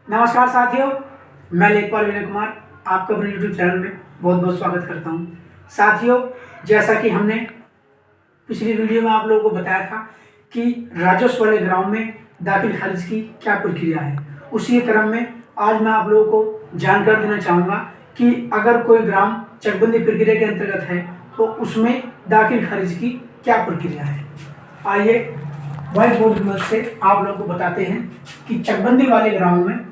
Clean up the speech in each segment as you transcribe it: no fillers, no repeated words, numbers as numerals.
नमस्कार साथियों, मैं लेखपाल विनय कुमार आपका अपने YouTube चैनल में बहुत बहुत स्वागत करता हूं। साथियों, जैसा कि हमने पिछली वीडियो में आप लोगों को बताया था कि राजस्व वाले ग्राम में दाखिल खारिज की क्या प्रक्रिया है, उसी क्रम में आज मैं आप लोगों को जानकारी देना चाहूँगा कि अगर कोई ग्राम चकबंदी प्रक्रिया के अंतर्गत है तो उसमें दाखिल खारिज की क्या प्रक्रिया है। आइए व्हाइट बोर्ड की मदद से आप लोगों को बताते हैं कि चकबंदी वाले ग्राम में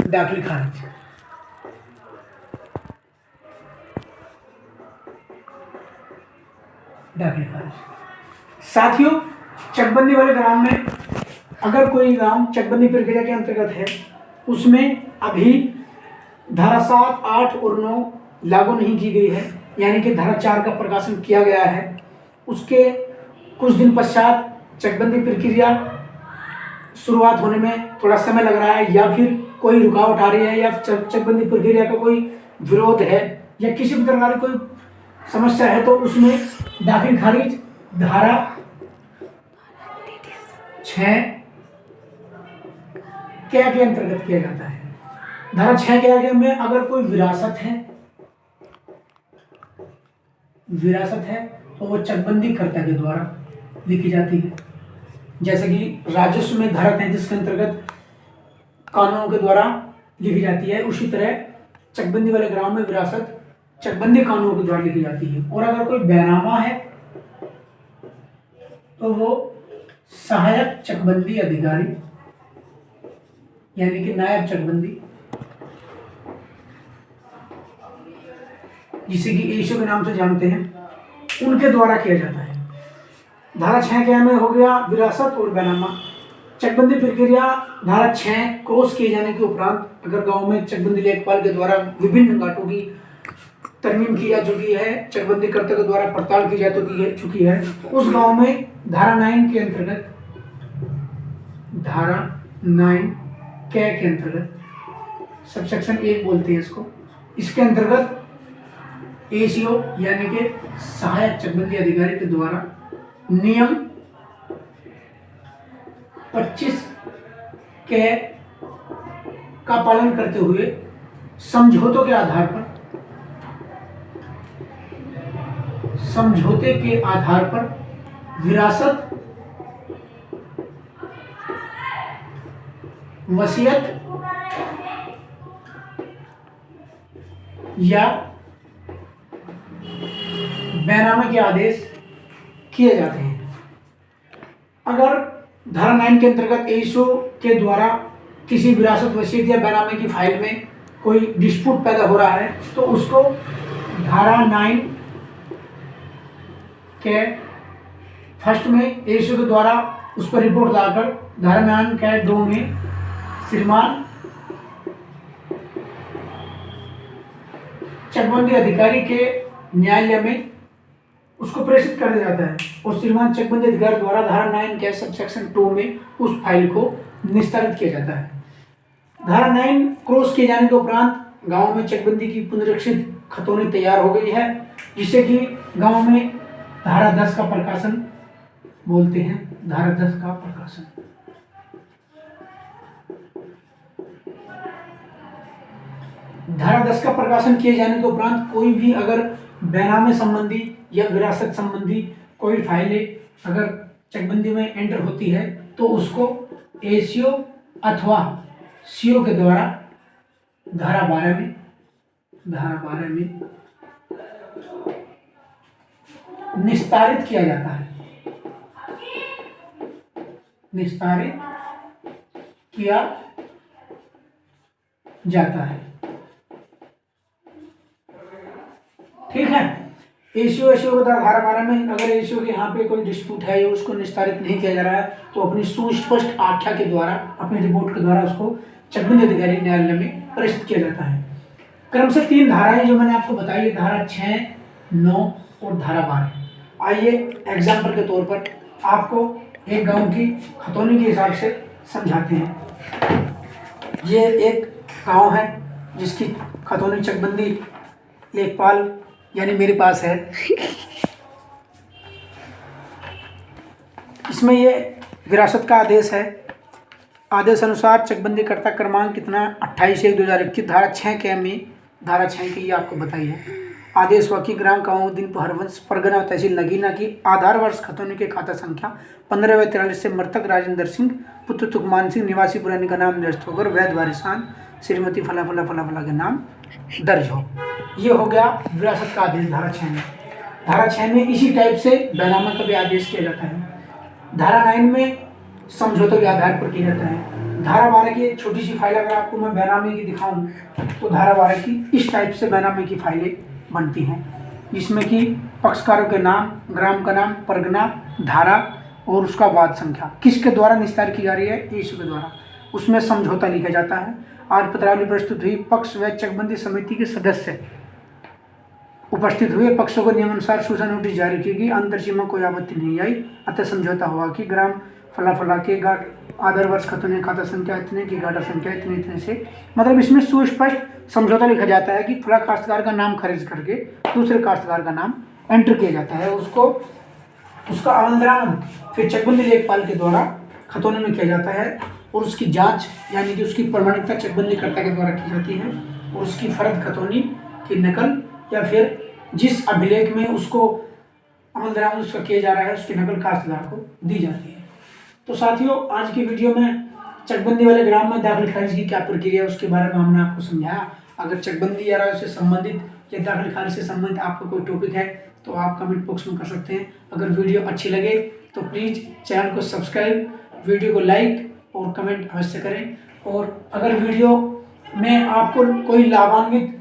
दाखिल खारिज। साथियों, चकबंदी वाले ग्राम में अगर कोई ग्राम चकबंदी प्रक्रिया के अंतर्गत है उसमें अभी धारा 7, 8 और 9 लागू नहीं की गई है, यानी कि धारा 4 का प्रकाशन किया गया है। उसके कुछ दिन पश्चात चकबंदी प्रक्रिया शुरुआत होने में थोड़ा समय लग रहा है, या फिर कोई रुकावट आ रही है, या चकबंदी प्रक्रिया का कोई विरोध है, या किसी भी प्रकार की कोई समस्या है, तो उसमें दाखिल खारिज धारा 6 के अंतर्गत किया जाता है। धारा 6 के में अगर कोई विरासत है तो वो चकबंदी कर्ता के द्वारा लिखी जाती है। जैसे कि राजस्व में धारा 33 के अंतर्गत कानूनों के द्वारा लिखी जाती है, उसी तरह चकबंदी वाले ग्राम में विरासत चकबंदी कानूनों के द्वारा लिखी जाती है। और अगर कोई बैनामा है तो वो सहायक चकबंदी अधिकारी यानी कि नायब चकबंदी, जिसे कि एशो के नाम से जानते हैं, उनके द्वारा किया जाता है। धारा 6 के में हो गया विरासत और बैनामा। चकबंदी प्रक्रिया धारा 6 क्रॉस किए जाने के उपरांत अगर गांव में चकबंदी लेखपाल के द्वारा विभिन्न घाटों की तरमीम की जा चुकी है, चकबंदी कर्ता के द्वारा पड़ताल की जा चुकी है, उस गांव में धारा 9 के अंतर्गत, धारा 9 के अंतर्गत सबसेक्शन 1 बोलते हैं इसको, इसके अंतर्गत एसीओ यानी कि सहायक चकबंदी अधिकारी के द्वारा नियम 25 के का पालन करते हुए समझौते के आधार पर विरासत, वसीयत या बैनामे के आदेश किए जाते हैं। अगर धारा 9 के अंतर्गत एसओ के द्वारा किसी विरासत, वसीयत या बैनामे की फाइल में कोई डिस्प्यूट पैदा हो रहा है तो उसको धारा 9 के फर्स्ट में एसओ के द्वारा उस पर रिपोर्ट लाकर धारा 9 के 2 में श्रीमान चकबंदी अधिकारी के न्यायालय में उसको प्रेषित कर दिया जाता है, और श्रीमान चकबंदी अधिकारी द्वारा धारा 9 के सबसेक्शन 2 में उस फाइल को निस्तारित किया जाता है। धारा 9 क्रॉस किए जाने के उपरांत गांव में चकबंदी की पुनरीक्षित खतौनी तैयार हो गई है, जिससे कि गांव में धारा 10 का प्रकाशन बोलते हैं। धारा 10 का प्रकाशन, धारा 10 का प्रकाशन किए जाने के उपरांत कोई भी अगर बैनामे संबंधी या विरासत संबंधी कोई फाइलें अगर चकबंदी में एंटर होती है तो उसको एसीओ अथवा सीओ के द्वारा धारा 12 में निस्तारित किया जाता है, निस्तारित किया जाता है। ठीक है। एसीओ को धारा 12 में अगर एसीओ के यहाँ पे कोई डिस्प्यूट है या उसको निस्तारित नहीं किया जा रहा है तो अपनी सुस्पष्ट आख्या के द्वारा, अपनी रिपोर्ट के द्वारा उसको चकबंदी अधिकारी न्यायालय में प्रेषित किया जाता है। क्रम से 3 धाराएं जो मैंने आपको बताई है, धारा 6, 9 और धारा 12। आइए एग्जाम्पल के तौर पर आपको एक गांव की खतौनी के हिसाब से समझाते हैं। ये एक गांव है जिसकी खतौनी चकबंदी लेखपाल यानी मेरे पास है। इसमें ये विरासत का आदेश है। आदेश अनुसार चकबंदी कर्ता क्रमांक कितना 28/1/2021 धारा 6 के में धारा 6 की ये आपको बताई है। आदेश हुआ कि ग्राम काउद्दीन हरवंश परगना तहसील नगीना की आधार वर्ष खतौनी के खाता संख्या 15/43 से मृतक राजेंद्र सिंह पुत्र तुकमान सिंह निवासी पुरानी का नाम दर्ज होकर वैध वारिसान श्रीमती फला फला फला फला के नाम दर्ज हो। ये हो गया विरासत का आदेश धारा 6 में। धारा 6 में इसी टाइप से बैनामा का भी आदेश किया जाता है। धारा 9 में समझौते के आधार पर किया जाता है। धारा 12 की एक छोटी सी फाइल अगर आपको मैं बैनामे की दिखाऊं तो धारा 12 की इस टाइप से बैनामे की फाइलें बनती हैं, जिसमें कि पक्षकारों के नाम, ग्राम का नाम, परगना, धारा और उसका वाद संख्या किसके द्वारा निस्तार की जा रही है, ईश्व के द्वारा। उसमें समझौता लिखा जाता है। आज पत्रावली प्रस्तुत हुई, पक्ष व चकबंदी समिति के सदस्य उपस्थित हुए, पक्षों को नियमानुसार सूचना नोटिस जारी की गई, अंतर सीमा कोई आपत्ति नहीं आई, अतः समझौता हुआ कि ग्राम फला फला के गाट आधार वर्ष खतौनी खाता संख्या इतने की गाटा संख्या इतने इतने से, मतलब इसमें सुस्पष्ट समझौता लिखा जाता है कि फला काश्तकार का नाम खारिज करके दूसरे काश्तकार का नाम एंटर किया जाता है। उसको उसका अमलदरामद फिर चकबंदी लेखपाल के द्वारा खतौनी में किया जाता है और उसकी जांच यानी कि उसकी प्रमाणिकता चकबंदी कर्ता के द्वारा की जाती है और उसकी फर्द खतौनी की नकल या फिर जिस अभिलेख में उसको अमलदरामद उसका किया जा रहा है उसकी नकल काश्तकार को दी जाती है। तो साथियों, आज की वीडियो में चकबंदी वाले ग्राम में दाखिल खारिज की क्या प्रक्रिया है उसके बारे में हमने आपको समझाया। अगर चकबंदी या से संबंधित या दाखिल खारिज से संबंधित आपका कोई टॉपिक है तो आप कमेंट बॉक्स में कर सकते हैं। अगर वीडियो अच्छी लगे तो प्लीज़ चैनल को सब्सक्राइब, वीडियो को लाइक और कमेंट अवश्य करें। और अगर वीडियो में आपको कोई लाभान्वित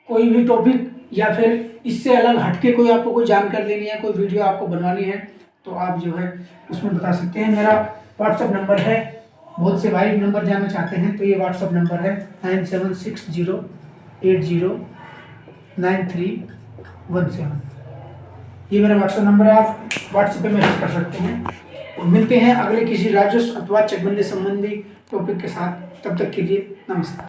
कोई भी टॉपिक या फिर इससे अलग हटके कोई आपको कोई जानकारी लेनी है, कोई वीडियो आपको बनवानी है तो आप जो है उसमें बता सकते हैं। मेरा व्हाट्सअप नंबर है, बहुत से भाई नंबर जानना चाहते हैं तो ये व्हाट्सअप नंबर है 9760809317। ये मेरा व्हाट्सअप नंबर है, आप व्हाट्सएप पे मैसेज कर सकते हैं। और मिलते हैं अगले किसी राजस्व अथवा चकबंदी संबंधी टॉपिक के साथ, तब तक के लिए नमस्कार।